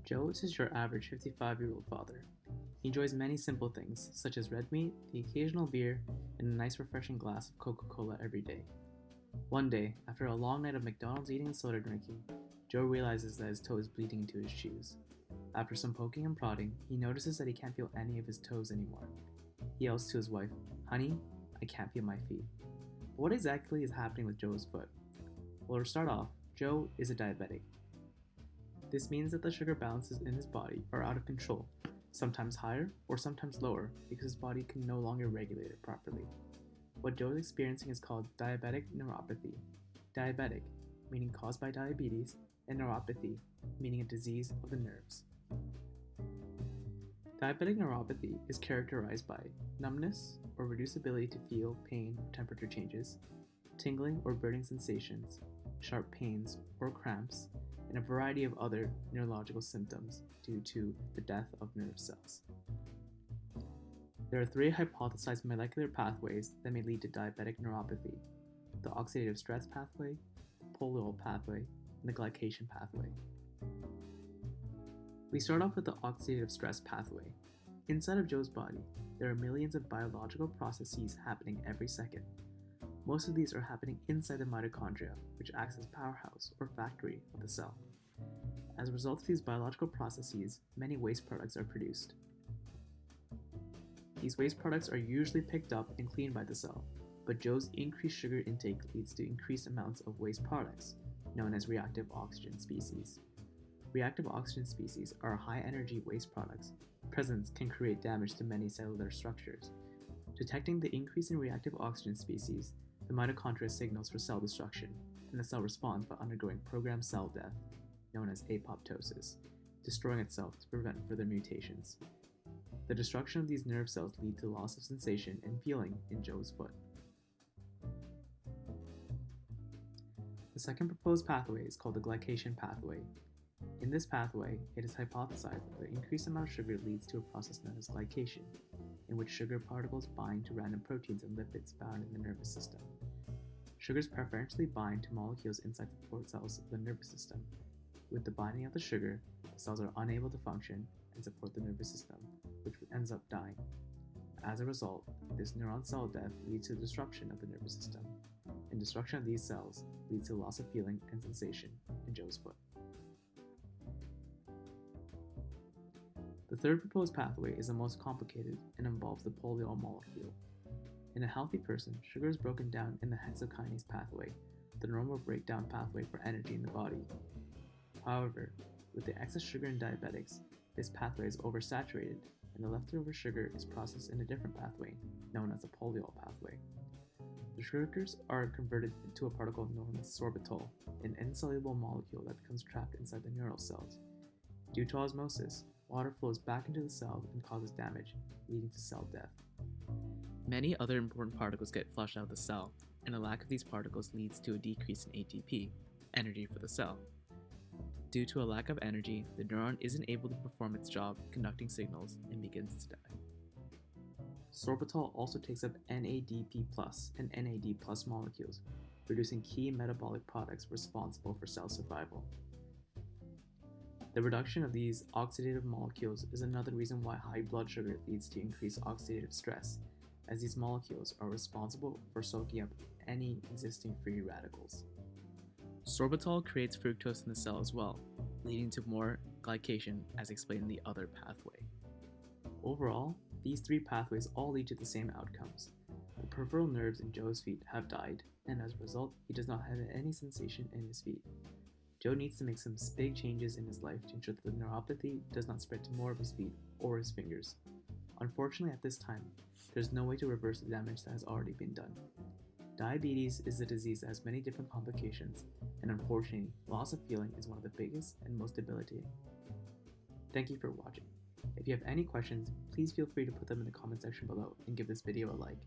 Joe is just your average 55-year-old father. He enjoys many simple things, such as red meat, the occasional beer, and a nice refreshing glass of Coca-Cola every day. One day, after a long night of McDonald's eating and soda drinking, Joe realizes that his toe is bleeding into his shoes. After some poking and prodding, he notices that he can't feel any of his toes anymore. He yells to his wife, "Honey, I can't feel my feet." But what exactly is happening with Joe's foot? Well, to start off, Joe is a diabetic. This means that the sugar balances in his body are out of control, sometimes higher or sometimes lower because his body can no longer regulate it properly. What Joe is experiencing is called diabetic neuropathy. Diabetic, meaning caused by diabetes, and neuropathy, meaning a disease of the nerves. Diabetic neuropathy is characterized by numbness or reduced ability to feel pain or temperature changes, tingling or burning sensations, sharp pains or cramps, and a variety of other neurological symptoms due to the death of nerve cells. There are three hypothesized molecular pathways that may lead to diabetic neuropathy: the oxidative stress pathway, the Polyol pathway, and the glycation pathway. We start off with the oxidative stress pathway. Inside of Joe's body, there are millions of biological processes happening every second. Most of these are happening inside the mitochondria, which acts as powerhouse or factory of the cell. As a result of these biological processes, many waste products are produced. These waste products are usually picked up and cleaned by the cell, but Joe's increased sugar intake leads to increased amounts of waste products, known as reactive oxygen species. Reactive oxygen species are high-energy waste products. Presence can create damage to many cellular structures. Detecting the increase in reactive oxygen species, the mitochondria signals for cell destruction, and the cell responds by undergoing programmed cell death, known as apoptosis, destroying itself to prevent further mutations. The destruction of these nerve cells leads to loss of sensation and feeling in Joe's foot. The second proposed pathway is called the glycation pathway. In this pathway, it is hypothesized that the increased amount of sugar leads to a process known as glycation, in which sugar particles bind to random proteins and lipids found in the nervous system. Sugars preferentially bind to molecules inside the cord cells of the nervous system. With the binding of the sugar, the cells are unable to function and support the nervous system, which ends up dying. As a result, this neuron cell death leads to the disruption of the nervous system, and destruction of these cells leads to loss of feeling and sensation in Joe's foot. The third proposed pathway is the most complicated and involves the polyol molecule. In a healthy person, sugar is broken down in the hexokinase pathway, the normal breakdown pathway for energy in the body. However, with the excess sugar in diabetics, this pathway is oversaturated, and the leftover sugar is processed in a different pathway, known as the polyol pathway. The sugars are converted into a particle known as sorbitol, an insoluble molecule that becomes trapped inside the neural cells. Due to osmosis, water flows back into the cell and causes damage, leading to cell death. Many other important particles get flushed out of the cell, and a lack of these particles leads to a decrease in ATP, energy for the cell. Due to a lack of energy, the neuron isn't able to perform its job conducting signals and begins to die. Sorbitol also takes up NADP+ and NAD+ molecules, producing key metabolic products responsible for cell survival. The reduction of these oxidative molecules is another reason why high blood sugar leads to increased oxidative stress, as these molecules are responsible for soaking up any existing free radicals. Sorbitol creates fructose in the cell as well, leading to more glycation as explained in the other pathway. Overall, these three pathways all lead to the same outcomes. The peripheral nerves in Joe's feet have died, and as a result, he does not have any sensation in his feet. Joe needs to make some big changes in his life to ensure that the neuropathy does not spread to more of his feet or his fingers. Unfortunately, at this time, there's no way to reverse the damage that has already been done. Diabetes is a disease that has many different complications, and unfortunately, loss of feeling is one of the biggest and most debilitating. Thank you for watching. If you have any questions, please feel free to put them in the comment section below and give this video a like.